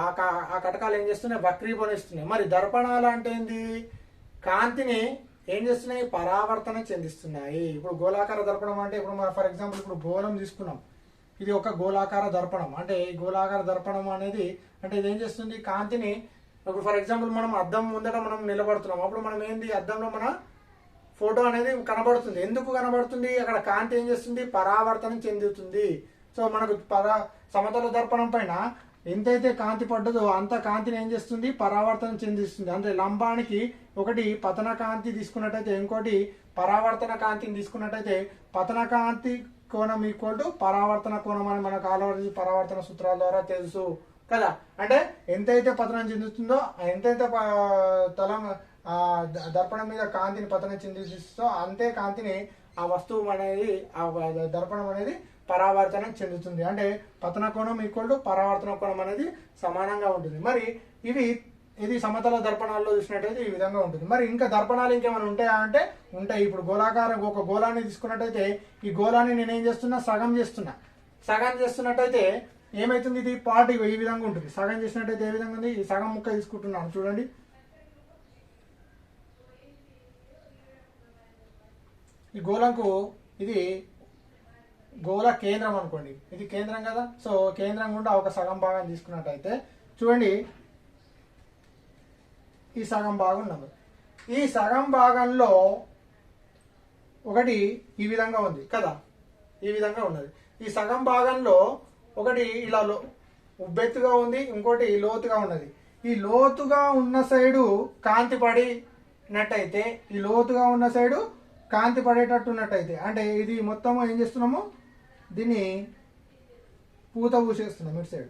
ఆ కటకాలు ఏం చేస్తున్నాయి, వక్రీభవనిస్తున్నాయి. మరి దర్పణాలు అంటే ఏంది, కాంతిని ఏం చేస్తున్నాయి, పరావర్తన చెందిస్తున్నాయి. ఇప్పుడు గోళాకార దర్పణం అంటే ఇప్పుడు మనం ఫర్ ఎగ్జాంపుల్ ఇప్పుడు గోళం తీసుకున్నాం, ఇది ఒక గోళాకార దర్పణం. అంటే ఈ గోళాకార దర్పణం అనేది అంటే ఇది ఏం చేస్తుంది, కాంతిని ఇప్పుడు ఫర్ ఎగ్జాంపుల్ మనం అద్దం ముందట మనం నిలబడుతున్నాం, అప్పుడు మనం ఏంది అద్దంలో మన ఫోటో అనేది కనబడుతుంది. ఎందుకు కనబడుతుంది? అక్కడ కాంతి ఏం చేస్తుంది? పరావర్తనం చెందుతుంది. సో మనకు సమతల దర్పణం పైన ఎంతైతే కాంతి పడ్డదో అంత కాంతిని ఏం చేస్తుంది? పరావర్తనం చెందిస్తుంది. అంటే లంబానికి ఒకటి పతన కాంతి తీసుకున్నట్టయితే, ఇంకోటి పరావర్తన కాంతిని తీసుకున్నట్టయితే, పతన కాంతి కోణం ఈక్వల్ టు పరావర్తన కోణం అని మనకు ఆల్రెడీ పరావర్తన సూత్రాల ద్వారా తెలుసు కదా. అంటే ఎంతైతే పతనం చెందుతుందో, ఎంతైతే దర్పణం మీద కాంతిని పతనం చెందిస్తుందో అంతే కాంతిని ఆ వస్తువు అనేది, ఆ దర్పణం అనేది పరావర్తనం చెందుతుంది. అంటే పతన కోణం ఈక్వల్ టు పరావర్తన కోణం అనేది సమానంగా ఉంటుంది. మరి ఇది సమతల దర్పణాల్లో చూసినట్టయితే ఈ విధంగా ఉంటుంది. మరి ఇంకా దర్పణాలు ఇంకేమైనా ఉంటాయా అంటే ఉంటాయి. ఇప్పుడు గోళాకారం ఒక గోళాన్ని తీసుకున్నట్టయితే, ఈ గోళాన్ని నేనేం చేస్తున్నా? సగం చేస్తున్నట్టయితే ఏమైతుంది? ఇది పార్ట్ ఈ విధంగా ఉంటుంది. సగం చేసినట్టయితే ఏ విధంగా ఉంది? ఈ సగం ముక్క తీసుకుంటున్నాను చూడండి. ఈ గోళంకు ఇది గోళ కేంద్రం అనుకోండి, ఇది కేంద్రం కదా. సో కేంద్రం గుండా ఒక సగం భాగం తీసుకున్నట్టయితే చూడండి, ఈ సగం భాగం ఉన్నది. ఈ సగం భాగంలో ఒకటి ఈ విధంగా ఉంది కదా, ఈ విధంగా ఉన్నది. ఈ సగం భాగంలో ఒకటి ఇలా ఉబ్బెత్తుగా ఉంది, ఇంకోటి లోతుగా ఉన్నది. ఈ లోతుగా ఉన్న సైడు కాంతి పడినట్టయితే, ఈ లోతుగా ఉన్న సైడు కాంతి పడేటట్టు ఉన్నట్టయితే, అంటే ఇది మొత్తం ఏం చేస్తున్నాము? దీన్ని పూత పూసేస్తున్నాం ఇటు సైడ్.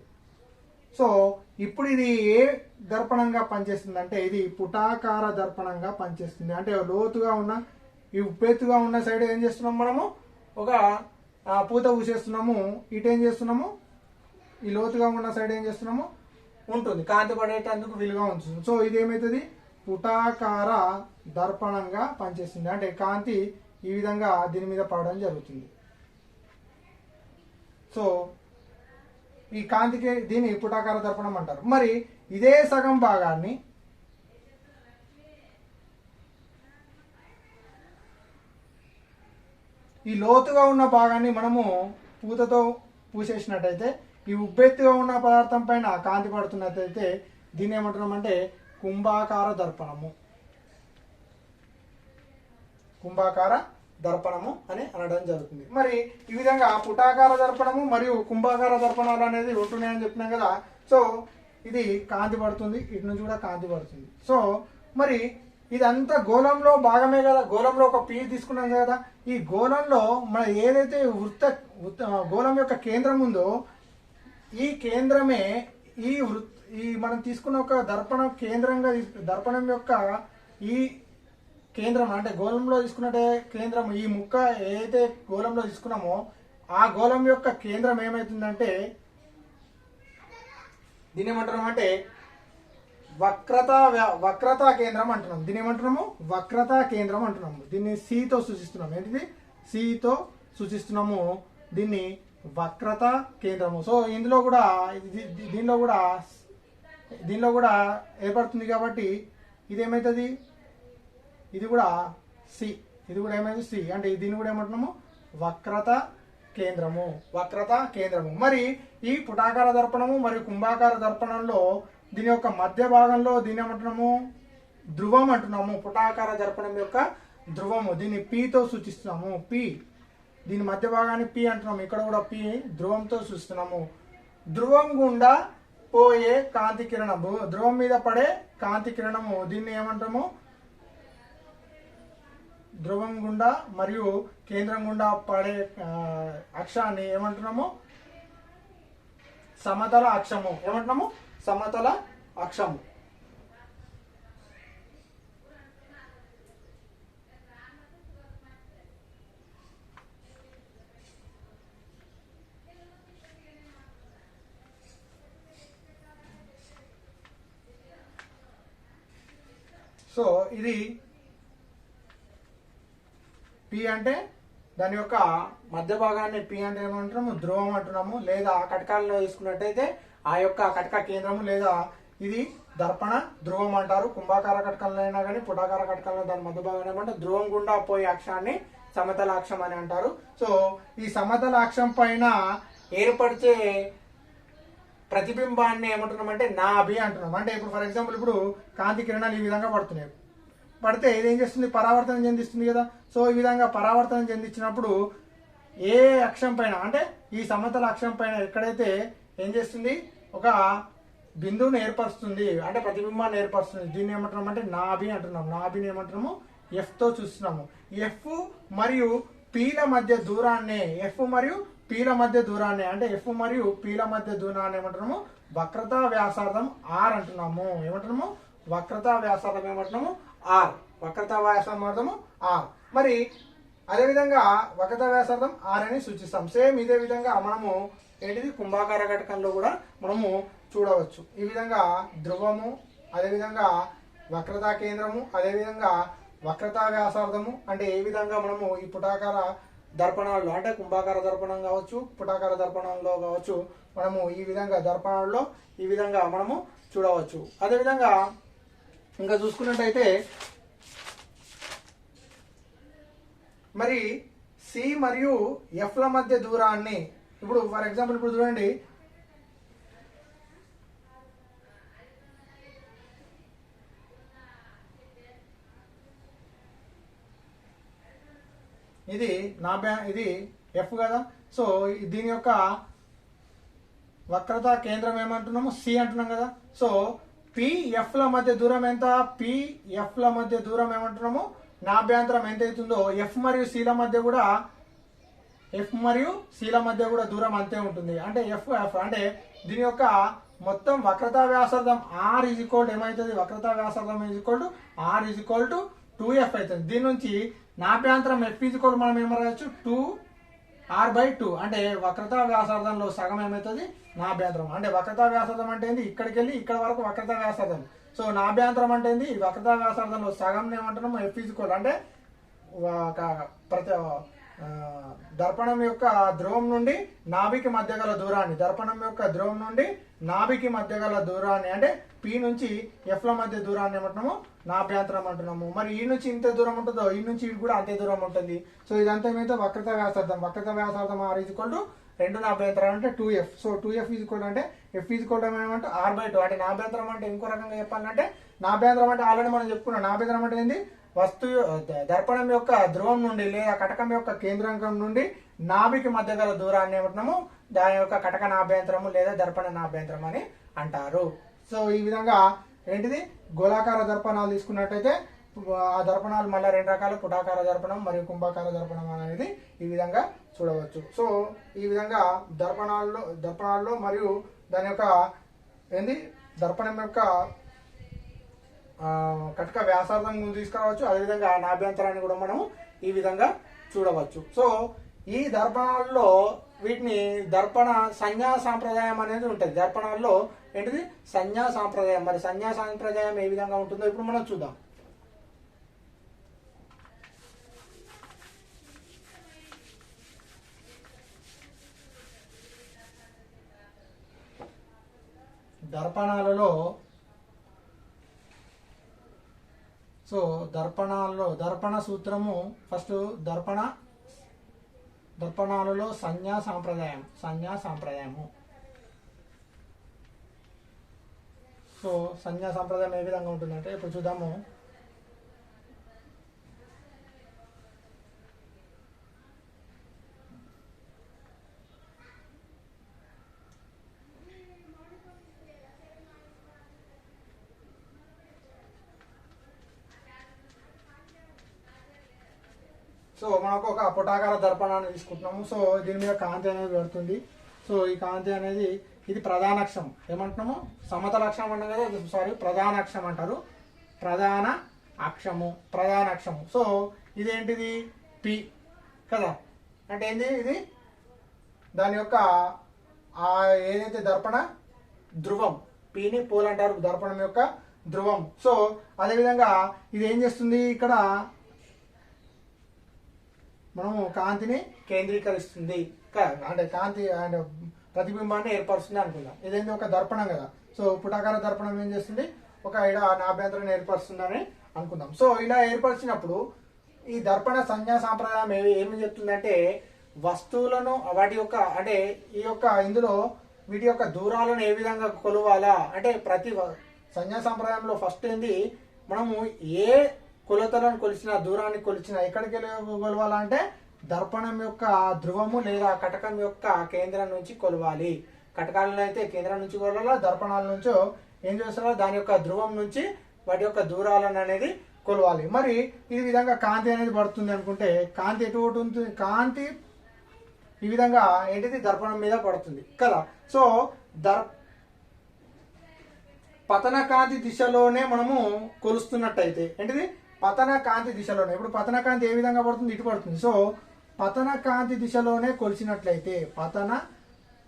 సో ఇప్పుడు ఇది ఏ దర్పణంగా పనిచేస్తుంది అంటే, ఇది పుటాకార దర్పణంగా పనిచేస్తుంది. అంటే లోతుగా ఉన్న ఈ ఉబ్బెత్తుగా ఉన్న సైడ్ ఏం చేస్తున్నాము? మనము ఒక పూత పూసేస్తున్నాము. ఇటు ఏం చేస్తున్నాము? ఈ లోతుగా ఉన్న సైడ్ ఏం చేస్తున్నాము? ఉంటుంది, కాంతి పడేటందుకు వీలుగా ఉంచుతుంది. సో ఇది ఏమవుతుంది? పుటాకార దర్పణంగా పనిచేస్తుంది. అంటే కాంతి ఈ విధంగా దీని మీద పడడం జరుగుతుంది. సో ఈ కాంతికి దీన్ని పుటాకార దర్పణం అంటారు. మరి ఇదే సగం భాగాన్ని ఈ లోతుగా ఉన్న భాగాన్ని మనము పూతతో పూసేసినట్టయితే, ఈ ఉబ్బెత్తుగా ఉన్న పదార్థం పైన కాంతి పడుతున్నట్టయితే దీన్ని ఏమంటున్నామంటే కుంభాకార దర్పణము. కుంభాకార దర్పణము అని అనడం జరుగుతుంది. మరి ఈ విధంగా పుటాకార దర్పణము మరియు కుంభాకార దర్పణాలు అనేది ఉంటున్నాయని చెప్తున్నాం కదా. సో ఇది కాంతి పడుతుంది, ఇటు నుంచి కూడా కాంతి పడుతుంది. సో మరి ఇదంతా గోళంలో భాగమే కదా. గోళంలో ఒక పీ తీసుకున్నాం కదా. ఈ గోళంలో మన ఏదైతే గోళం యొక్క కేంద్రం ఉందో, ఈ కేంద్రమే ఈ మనం తీసుకున్న ఒక దర్పణం కేంద్రంగా, దర్పణం యొక్క ఈ కేంద్రం అంటే గోళంలో తీసుకున్నట్టే కేంద్రం, ఈ ముక్క ఏదైతే గోళంలో తీసుకున్నామో ఆ గోళం యొక్క కేంద్రం ఏమవుతుందంటే దీని ఏమంటున్నాం అంటే వక్రతా కేంద్రం అంటున్నాం. దీని ఏమంటున్నాము? వక్రతా కేంద్రం అంటున్నాము. దీన్ని సితో సూచిస్తున్నాము. ఏంటిది? సితో సూచిస్తున్నాము. దీన్ని వక్రతా కేంద్రము. సో దీనిలో కూడా ఏర్పడుతుంది కాబట్టి ఇది ఏమవుతుంది? ఇది కూడా సి. ఇది కూడా ఏమైంది? సి. అంటే దీన్ని కూడా ఏమంటున్నాము? వక్రతా కేంద్రము. మరి ఈ పుటాకార దర్పణము మరియు కుంభాకార దర్పణంలో దీని యొక్క మధ్య భాగంలో దీన్ని ఏమంటున్నాము? ధ్రువం అంటున్నాము. పుటాకార దర్పణం యొక్క ధ్రువము. దీన్ని పితో సూచిస్తున్నాము. పి. దీని మధ్య భాగాన్ని పి అంటున్నాము. ఇక్కడ కూడా పి ధ్రువంతో సూచిస్తున్నాము. ధ్రువం గుండా పోయే కాంతి కిరణము, ధ్రువం మీద పడే కాంతి కిరణము, దీన్ని ఏమంటాము? ధ్రువం గుండా మరియు కేంద్రం గుండా పడే అక్షాన్ని ఏమంటున్నాము? సమతల అక్షము. ఏమంటున్నాము? సమతల అక్షము. సో ఇది పి అంటే దాని యొక్క మధ్య భాగాన్ని పి అంటే ఏమంటున్నాము? ధ్రువం అంటున్నాము. లేదా కటకాలలో తీసుకున్నట్టయితే ఆ యొక్క కటక కేంద్రము, లేదా ఇది దర్పణ ధ్రువం అంటారు. కుంభాకార కటకాలలో అయినా కానీ పుటాకార కటకాలలో దాని మధ్య భాగాన్ని ఏమంటే ధ్రువం గుండా పోయే అక్షాన్ని సమతల అక్షం అని అంటారు. సో ఈ సమతల అక్షం పైన ఏర్పరిచే ప్రతిబింబాన్ని ఏమంటున్నాం అంటే నాభి అంటున్నాం. అంటే ఇప్పుడు ఫర్ ఎగ్జాంపుల్ ఇప్పుడు కాంతి కిరణాలు ఈ విధంగా పడుతున్నాయి, పడితే ఇదేం చేస్తుంది, పరావర్తనం చెందిస్తుంది కదా. సో ఈ విధంగా పరావర్తనం చెందించినప్పుడు ఏ అక్షం పైన అంటే ఈ సమతల అక్షం పైన ఎక్కడైతే ఏం చేస్తుంది, ఒక బిందువును ఏర్పరుస్తుంది, అంటే ప్రతిబింబాన్ని ఏర్పరుస్తుంది. దీన్ని ఏమంటున్నాం అంటే నాభి అంటున్నాం. నాభిని ఏమంటున్నాము, ఎఫ్ తో చూస్తున్నాము. ఎఫ్ మరియు పీల మధ్య దూరాన్ని, ఎఫ్ మరియు పీల మధ్య దూరాన్ని, అంటే ఎఫ్ మరియు పీల మధ్య దూరాన్ని ఏమంటున్నాము, వక్రతా వ్యాసార్థం ఆర్ అంటున్నాము. ఏమంటున్నాము, వక్రతా వ్యాసార్థం ఏమంటున్నాము, ఆర్. వక్రతా వ్యాసార్థము ఆర్. మరి అదేవిధంగా వక్రతా వ్యాసార్థం ఆర్ అని సూచిస్తాం. సేమ్ ఇదే విధంగా మనము ఏంటిది కుంభాకార ఘటకంలో కూడా మనము చూడవచ్చు. ఈ విధంగా ధ్రువము, అదేవిధంగా వక్రతా కేంద్రము, అదేవిధంగా వక్రతా వ్యాసార్థము. అంటే ఏ విధంగా మనము ఈ పుటాకార దర్పణాల్లో, అంటే కుంభాకార దర్పణం కావచ్చు, పుటాకార దర్పణంలో కావచ్చు, మనము ఈ విధంగా దర్పణాల్లో ఈ విధంగా మనము చూడవచ్చు. అదేవిధంగా ఇంకా చూసుకున్నట్టయితే మరి సి మరియు ఎఫ్ల మధ్య దూరాన్ని, ఇప్పుడు ఫర్ ఎగ్జాంపుల్ ఇప్పుడు చూడండి, ఇది ఇది ఎఫ్ కదా. సో దీని యొక్క వక్రతా కేంద్రం ఏమంటున్నాము, సి అంటున్నాం కదా. సో పిఎఫ్ల మధ్య దూరం ఎంత, పిఎఫ్ల మధ్య దూరం ఏమంటున్నాము, నాభ్యంతరం ఎంత అవుతుందో ఎఫ్ మరియు సిల మధ్య కూడా, ఎఫ్ మరియు సిల మధ్య కూడా దూరం అంతే ఉంటుంది. అంటే ఎఫ్ అంటే దీని యొక్క మొత్తం వక్రతా వ్యాసార్థం ఆర్ ఈజ్ ఈక్వల్ ఏమవుతుంది, వక్రతా వ్యాసార్థం is equal to R is equal to 2f అవుతుంది. దీని నుంచి నాభ్యంతరం ఎఫ్ ఈజ్ ఈక్వల్ మనం ఏం రాయొచ్చు, 2r/2. అంటే వక్రతా వ్యాసార్థంలో సగం ఏమవుతుంది, నాభ్యంతరం. అంటే వక్రతా వ్యాసార్థం అంటే ఏంది, ఇక్కడికి వెళ్ళి ఇక్కడ వరకు వక్రతా వ్యాసార్థం. సో నాభ్యంతరం అంటే ఏంది, వక్రతా వ్యాసార్థంలో సగం ఏమంటున్నాము, ఎఫ్ ఈజ్ ఈక్వల్ అంటే దర్పణం యొక్క ధ్రువం నుండి నాభికి మధ్య గల దూరాన్ని, దర్పణం యొక్క ధ్రువం నుండి నాభికి మధ్య గల దూరాన్ని, అంటే పి నుంచి ఎఫ్ల మధ్య దూరాన్ని ఏమంటున్నాము, నాభ్యంతరం అంటున్నాము. మరి ఈ నుంచి ఇంత దూరం ఉంటుందో ఈ నుంచి ఇది కూడా అంతే దూరం ఉంటుంది. సో ఇదంతా ఏమైతే వక్రతా వ్యాసార్థం. వక్రతా వ్యాసార్థం ఆర్ ఈజ్ ఈక్వల్ టు 2 నాభ్యంతరం అంటే 2f. So 2f is equal అంటే ఎఫ్ ఈజ్ ఈక్వల్ ఏమంటే r/2. అంటే నాభ్యంతరం అంటే ఇంకో రకంగా చెప్పాలంటే, నాభ్యంతరం అంటే ఆల్రెడీ మనం చెప్పుకున్నాం. నాభ్యంతరం అంటే ఏంది, వస్తువు దర్పణం యొక్క ధ్రువం నుండి లేదా కటకం యొక్క కేంద్రాంకం నుండి నాభికి మధ్య గల దూరాన్ని ఏమంటున్నాము, దాని యొక్క కటక నాభ్యంతరము లేదా దర్పణ నాభ్యంతరం అని అంటారు. సో ఈ విధంగా ఏంటిది, గోళాకార దర్పణాలు తీసుకున్నట్టయితే ఆ దర్పణాలు మళ్ళీ 2 రకాలు, పుటాకార దర్పణం మరియు కుంభాకార దర్పణం అనేది ఈ విధంగా చూడవచ్చు. సో ఈ విధంగా దర్పణాల్లో మరియు దాని యొక్క ఏంది దర్పణం యొక్క కటక వ్యాసార్థం తీసుకురావచ్చు. అదేవిధంగా నాభ్యంతరాన్ని కూడా మనము ఈ విధంగా చూడవచ్చు. సో ఈ దర్పణాల్లో వీటిని దర్పణ సంజ్ఞా సాంప్రదాయం అనేది ఉంటుంది. దర్పణాల్లో ఏంటిది, సంజ్ఞా సాంప్రదాయం. మరి సంజ్ఞా సాంప్రదాయం ఏ విధంగా ఉంటుందో ఇప్పుడు మనం చూద్దాం. దర్పణాలలో సో దర్పణాలలో దర్పణ సూత్రము ఫస్ట్, దర్పణాలలో సంజ్ఞా సాంప్రదాయము. సో సంజ్ఞా సాంప్రదాయం ఏ విధంగా ఉంటుందంటే ఇప్పుడు చూద్దాము. సో మనకు ఒక పుటాకార దర్పణాన్ని తీసుకుంటున్నాము. సో దీని మీద కాంతి అనేది పడుతుంది. సో ఈ కాంతి అనేది ఇది ప్రధాన అక్షం. ఏమంటున్నాము, సమతల అక్షం అంటాం కదా, సారీ ప్రధాన అక్షం అంటారు. ప్రధాన అక్షము. సో ఇదేంటిది, పి కదా. అంటే ఏంది, ఇది దాని యొక్క ఏదైతే దర్పణ ధ్రువం, పిని పోల్ అంటారు, దర్పణం యొక్క ధ్రువం. సో అదేవిధంగా ఇది ఏం చేస్తుంది, ఇక్కడ మనము కాంతిని కేంద్రీకరిస్తుంది, అంటే కాంతి అండ్ ప్రతిబింబాన్ని ఏర్పరుస్తుంది అనుకుందాం. ఇదేంటి, ఒక దర్పణం కదా. సో పుటాకార దర్పణం ఏం చేస్తుంది, ఒక నాభ్యంతరాన్ని ఏర్పరుస్తుందని అనుకుందాం. సో ఇలా ఏర్పరిచినప్పుడు ఈ దర్పణ సంజ్ఞా సాంప్రదాయం ఏమి చెప్తుందంటే, వస్తువులను వాటి యొక్క అంటే ఈ యొక్క ఇందులో వీటి యొక్క దూరాలను ఏ విధంగా కొలవాలా అంటే ప్రతి సంజ్ఞా సంప్రదాయంలో ఫస్ట్ ఏంది మనము ఏ కొలతలను కొలిచిన దూరాన్ని కొలిచిన ఎక్కడికి కొలవాలా అంటే దర్పణం యొక్క ధ్రువము లేదా కటకం యొక్క కేంద్రం నుంచి కొలవాలి. కటకాలను అయితే కేంద్రం నుంచి కొలవాలా, దర్పణాల నుంచో ఏం చేస్తారో దాని యొక్క ధ్రువం నుంచి వాటి యొక్క దూరాలను అనేది కొలవాలి. మరి ఈ విధంగా కాంతి అనేది పడుతుంది అనుకుంటే కాంతి ఎటువంటి ఉంటుంది, కాంతి ఈ విధంగా ఏంటిది దర్పణం మీద పడుతుంది కదా. సో పతన కాంతి దిశలోనే మనము కొలుస్తున్నట్టయితే ఏంటిది పతన కాంతి దిశలోనే, ఇప్పుడు పతన కాంతి ఏ విధంగా పడుతుంది, ఇటు పడుతుంది. సో పతన కాంతి దిశలోనే కొలిచినట్లయితే, పతన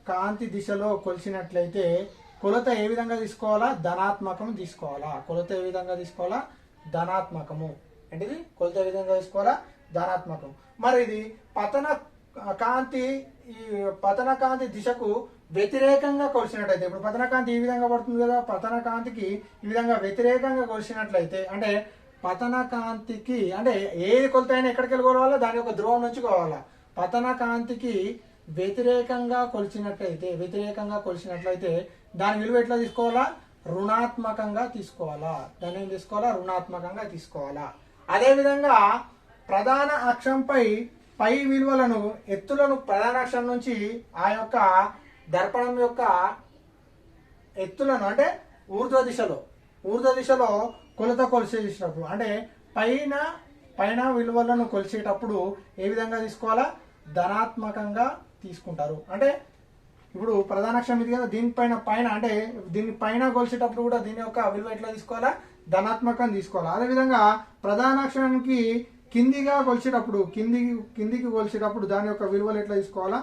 కాంతి దిశలో కొలిచినట్లయితే కొలత ఏ విధంగా తీసుకోవాలా, ధనాత్మకం తీసుకోవాలా. కొలత ఏ విధంగా తీసుకోవాలా, ధనాత్మకము. ఏంటిది కొలత ఏ విధంగా తీసుకోవాలా, ధనాత్మకం. మరి ఇది పతన కాంతి దిశకు వ్యతిరేకంగా కొలిచినట్లయితే, ఇప్పుడు పతన కాంతి ఈ విధంగా పడుతుంది కదా, పతన కాంతికి ఈ విధంగా వ్యతిరేకంగా కొలిచినట్లయితే అంటే పతన కాంతికి అంటే ఏది కొలత అయినా ఎక్కడికి వెళ్ళి కొలవాలా, దాని యొక్క ధ్రువం నుంచి కొలవాలా. పతన కాంతికి వ్యతిరేకంగా కొలిచినట్లయితే దాని విలువ ఎట్లా తీసుకోవాలా, రుణాత్మకంగా తీసుకోవాలా. దాన్ని ఏం తీసుకోవాలా, రుణాత్మకంగా తీసుకోవాలా. అదేవిధంగా ప్రధాన అక్షంపై పై విలువలను ఎత్తులను ప్రధాన అక్షం నుంచి ఆ యొక్క దర్పణం యొక్క ఎత్తులను అంటే ఊర్ధ్వ దిశలో కొలత కొలిచేసినప్పుడు అంటే పైన విలువలను కొలిచేటప్పుడు ఏ విధంగా తీసుకోవాలా, ధనాత్మకంగా తీసుకుంటారు. అంటే ఇప్పుడు ప్రధాన అక్షరం ఇది కదా, దీనిపైన అంటే దీని పైన కొలిచేటప్పుడు కూడా దీని యొక్క విలువ ఎట్లా తీసుకోవాలా, ధనాత్మకంగా తీసుకోవాలా. అదేవిధంగా ప్రధాన అక్షరానికి కిందిగా కొలిచేటప్పుడు కిందికి కొలిచేటప్పుడు దాని యొక్క విలువలు ఎట్లా తీసుకోవాలా,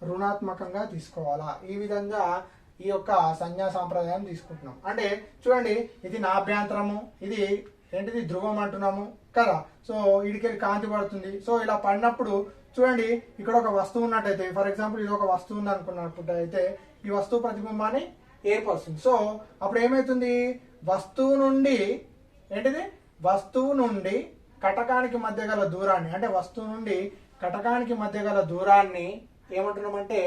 రుణాత్మకంగా తీసుకోవాలా. ఈ విధంగా ఈ యొక్క సంజ్ఞా సాంప్రదాయం తీసుకుంటున్నాం. అంటే చూడండి, ఇది నాభ్యంతరము, ఇది ఏంటిది ధ్రువం అంటున్నాము కదా. సో ఇడికెళ్ళి కాంతి పడుతుంది. సో ఇలా పడినప్పుడు చూడండి, ఇక్కడ ఒక వస్తువు ఉన్నట్టయితే, ఫర్ ఎగ్జాంపుల్ ఇది ఒక వస్తువు ఉంది అనుకున్నప్పుడు అయితే ఈ వస్తువు ప్రతిబింబాన్ని ఏర్పరుస్తుంది. సో అప్పుడు ఏమవుతుంది, వస్తువు నుండి కటకానికి మధ్య గల దూరాన్ని అంటే వస్తువు నుండి కటకానికి మధ్య గల దూరాన్ని ఏమంటున్నామంటే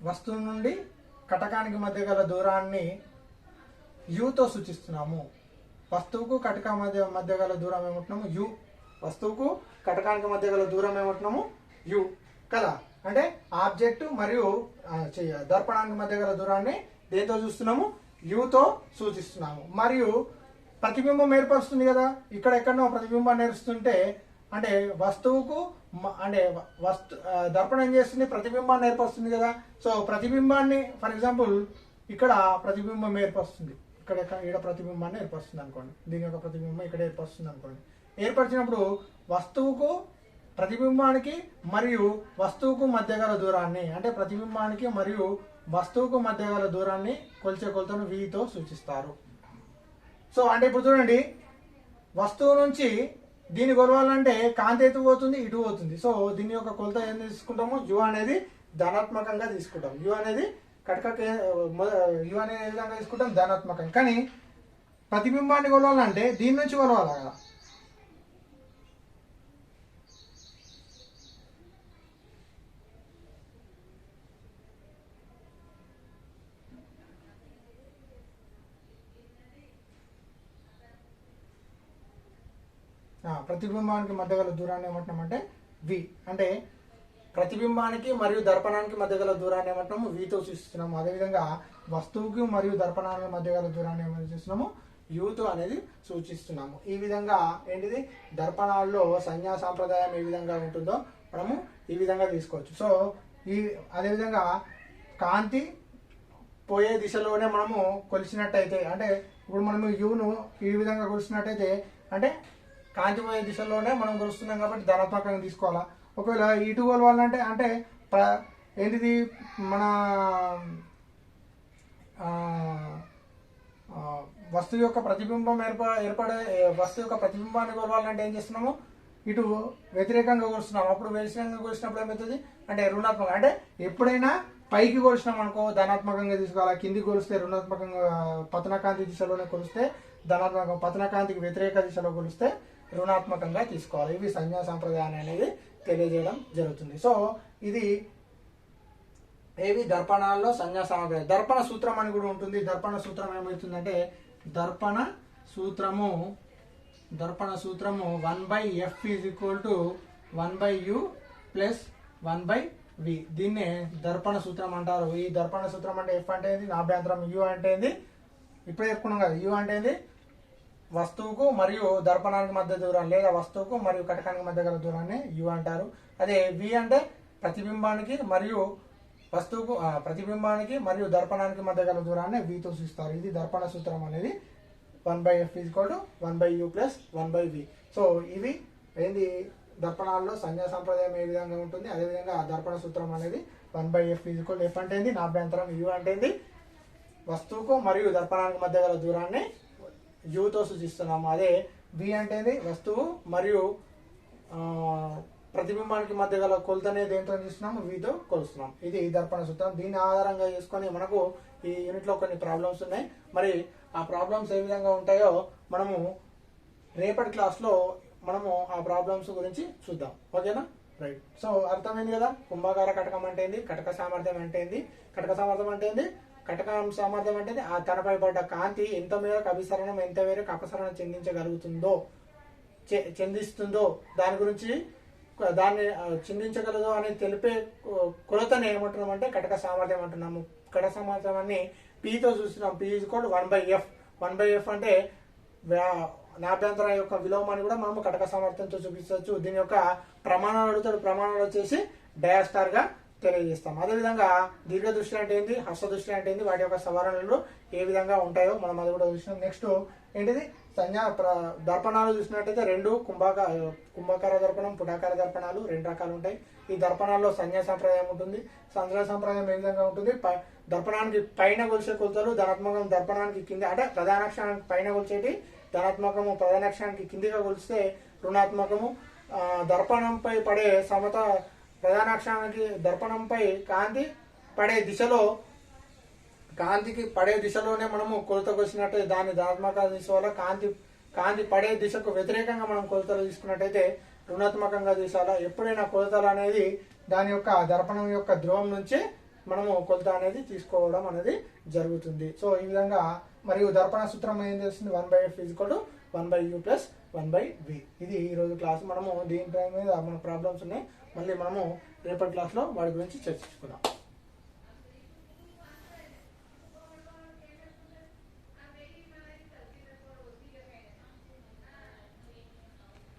వస్తువు నుండి కటకానికి మధ్య గల దూరాన్ని యుతో సూచిస్తున్నాము. వస్తువుకు కటక మధ్య గల దూరం ఏమంటున్నాము, యు. వస్తువుకు కటకానికి మధ్య గల దూరం ఏమంటున్నాము, యు కదా. అంటే ఆబ్జెక్ట్ మరియు దర్పణానికి మధ్య గల దూరాన్ని దేంతో చూస్తున్నాము, యుతో సూచిస్తున్నాము. మరియు ప్రతిబింబం ఏర్పరుస్తుంది కదా, ఇక్కడ ఎక్కడో ప్రతిబింబాన్ని ఏర్పరుస్తుంటే అంటే వస్తువుకు అంటే దర్పణం ఏం చేస్తుంది, ప్రతిబింబాన్ని ఏర్పరుస్తుంది కదా. సో ప్రతిబింబాన్ని ఫర్ ఎగ్జాంపుల్ ఇక్కడ ప్రతిబింబం ఏర్పరుస్తుంది, ఇక్కడ ప్రతిబింబాన్ని ఏర్పరుస్తుంది అనుకోండి, దీని యొక్క ప్రతిబింబం ఇక్కడ ఏర్పరుస్తుంది అనుకోండి. ఏర్పరిచినప్పుడు వస్తువుకు ప్రతిబింబానికి మరియు వస్తువుకు మధ్య గల దూరాన్ని అంటే ప్రతిబింబానికి మరియు వస్తువుకు మధ్య గల దూరాన్ని కొలిచే కొలతను వీతో సూచిస్తారు. సో అంటే ఇప్పుడు చూడండి, వస్తువు నుంచి దీన్ని కొలవాలంటే కాంతి ఎటు పోతుంది, ఇటు పోతుంది. సో దీని యొక్క కొలత ఏం తీసుకుంటాము, యు అనేది ధనాత్మకంగా తీసుకుంటాం. యు అనేది యు అనేది ఏ విధంగా తీసుకుంటాం, ధనాత్మకంగా. కానీ ప్రతిబింబాన్ని కొలవాలంటే దీని నుంచి కొలవాలి కదా. ప్రతిబింబానికి మధ్య గల దూరాన్ని ఏమంటున్నామంటే వి. అంటే ప్రతిబింబానికి మరియు దర్పణానికి మధ్య గల దూరాన్ని ఏమంటున్నాము, వితో సూచిస్తున్నాము. అదేవిధంగా వస్తువుకి మరియు దర్పణానికి మధ్య గల దూరాన్ని ఏమని చూస్తున్నాము, యుతో అనేది సూచిస్తున్నాము. ఈ విధంగా ఏంటిది దర్పణాల్లో సంజ్ఞా సాంప్రదాయం ఏ విధంగా ఉంటుందో మనము ఈ విధంగా తీసుకోవచ్చు. సో అదేవిధంగా కాంతి పోయే దిశలోనే మనము కొలిచినట్టయితే అంటే ఇప్పుడు మనము యును ఈ విధంగా కొలిచినట్టయితే అంటే కాంతి పోయే దిశలోనే మనం కొలుస్తున్నాం కాబట్టి ధనాత్మకంగా తీసుకోవాలా. ఒకవేళ ఇటు కొలవాలంటే అంటే ఏంటిది మన వస్తువు యొక్క ప్రతిబింబం ఏర్పడే వస్తువు యొక్క ప్రతిబింబాన్ని కొలవాలంటే ఏం చేస్తున్నాము, ఇటు వ్యతిరేకంగా కొలుస్తున్నాము. అప్పుడు వ్యతిరేకంగా కొలిసినప్పుడు ఏమవుతుంది అంటే రుణాత్మకంగా. అంటే ఎప్పుడైనా పైకి కొలిసినాం అనుకో ధనాత్మకంగా తీసుకోవాలి, కిందికి కొలిస్తే రుణాత్మకంగా, పతనకాంతి దిశలోనే కొలిస్తే ధనాత్మకం, పతనకాంతికి వ్యతిరేక దిశలో కొలిస్తే రుణాత్మకంగా తీసుకోవాలి. ఇవి సంజ్ఞా సాంప్రదాయాన్ని అనేది తెలియజేయడం జరుగుతుంది. సో ఇది ఏవి దర్పణాల్లో సంజ్ఞా సామర్థ్యం. దర్పణ సూత్రం అని కూడా ఉంటుంది. దర్పణ సూత్రం ఏమవుతుందంటే దర్పణ సూత్రము 1/f is equal to 1/u plus 1/v. దీన్నే దర్పణ సూత్రం అంటారు. ఈ దర్పణ సూత్రం అంటే ఎఫ్ అంటే ఏంది, నాభ్యంతరం. యు అంటే ఏంది, ఇప్పుడే చెప్పుకున్నాం కదా. యు అంటే ఏంది, వస్తువుకు మరియు దర్పణానికి మధ్య దూరం లేదా వస్తువుకు మరియు కటకానికి మధ్య గల దూరాన్ని యు అంటారు. అదే వి అంటే ప్రతిబింబానికి మరియు వస్తువుకు ప్రతిబింబానికి మరియు దర్పణానికి మధ్య గల దూరాన్ని వితో సూచిస్తారు. ఇది దర్పణ సూత్రం అనేది 1/f is equal to 1/u plus 1/v. So ఇవి ఏంది దర్పణాల్లో సంజ్ఞా సంప్రదాయం ఏ విధంగా ఉంటుంది, అదేవిధంగా దర్పణ సూత్రం అనేది 1/f is equal to F అంటే ఏంది, నాభ్యంతరం. యు అంటే ఏంది, వస్తువుకు మరియు దర్పణానికి మధ్య గల దూరాన్ని యుతో సూచిస్తున్నాము. అదే వి అంటే ఏంది, వస్తువు మరియు ప్రతిబింబానికి మధ్య గల కొలతనే దేంతో చూస్తున్నాము, వీతో కొలుస్తున్నాం. ఇది దర్పణ సూత్రం. దీన్ని ఆధారంగా చేసుకొని మనకు ఈ యూనిట్లో కొన్ని ప్రాబ్లమ్స్ ఉన్నాయి. మరి ఆ ప్రాబ్లమ్స్ ఏ విధంగా ఉంటాయో మనము రేపటి క్లాస్లో మనము ఆ ప్రాబ్లమ్స్ గురించి చూద్దాం. ఓకేనా, రైట్. సో అర్థమైంది కదా. కుంభాకార కటకం అంటే ఏంది, కటక సామర్థ్యం అంటే ఏంది, కటక సామర్థ్యం అంటే ఏంది, కటకం సామర్థ్యం అంటే ఆ తనపై పడ్డ కాంతి ఎంత మేరకు అభిసరణం ఎంత మేరకు అపసరణం చెందిస్తుందో దాని గురించి, దాన్ని చిందించగలదు అని తెలిపే కొలతని ఏమంటున్నాం అంటే కటక సామర్థ్యం అంటున్నాము. కటక సామర్థ్యాన్ని పితో చూస్తున్నాం. P is equal to 1/f. 1/f అంటే నాభ్యంతరం యొక్క విలోమాన్ని కూడా మనము కటక సామర్థ్యంతో చూపించవచ్చు. దీని యొక్క ప్రమాణాలు అడుగుతాడు. ప్రమాణాలు వచ్చేసి డయాస్టార్ గా తెలియజేస్తాం. అదేవిధంగా దీర్ఘ దృష్టి అంటే ఏంటి, హస్త దృష్టి అంటే ఏంటి, వాటి యొక్క సవరణలు ఏ విధంగా ఉంటాయో మనం అది కూడా చూసినాం. నెక్స్ట్ ఏంటిది, దర్పణాలు చూసినట్టయితే రెండు కుంభాకార దర్పణం, పుటాకార దర్పణాలు రెండు రకాలు ఉంటాయి. ఈ దర్పణాల్లో సంజ్ఞా సంప్రదాయం ఉంటుంది. సంజ్ఞా సంప్రదాయం ఏ విధంగా ఉంటుంది, దర్పణానికి పైన కొలిసే కొలతలు ధనాత్మకం, దర్పణానికి కింద అంటే ప్రధానాక్షరానికి పైన కొలిచేటి ధనాత్మకము, ప్రధానాక్షరానికి కిందిగా కొలిస్తే రుణాత్మకము. దర్పణంపై పడే సమత ప్రధానాక్షరానికి దర్పణంపై కాంతి పడే దిశలో కాంతికి పడే దిశలోనే మనము కొలత కొలిసినట్టయితే దాని ధనాత్మక దిశ వల్ల కాంతి పడే దిశకు వ్యతిరేకంగా మనం కొలతలు తీసుకున్నట్టయితే రుణాత్మకంగా తీసాలా. ఎప్పుడైనా కొలతలు అనేది దాని యొక్క దర్పణం యొక్క ధ్రువం నుంచి మనము కొలత అనేది తీసుకోవడం అనేది జరుగుతుంది. సో ఈ విధంగా మరియు దర్పణ సూత్రం ఏం చేస్తుంది, 1/f is equal to 1/u plus 1/v. ఇది ఈ రోజు క్లాస్. మనము దీని మీద మన ప్రాబ్లమ్స్ ఉన్నాయి. మళ్ళీ మనము రేపటి క్లాస్లో వాటి గురించి చర్చించుకుందాం.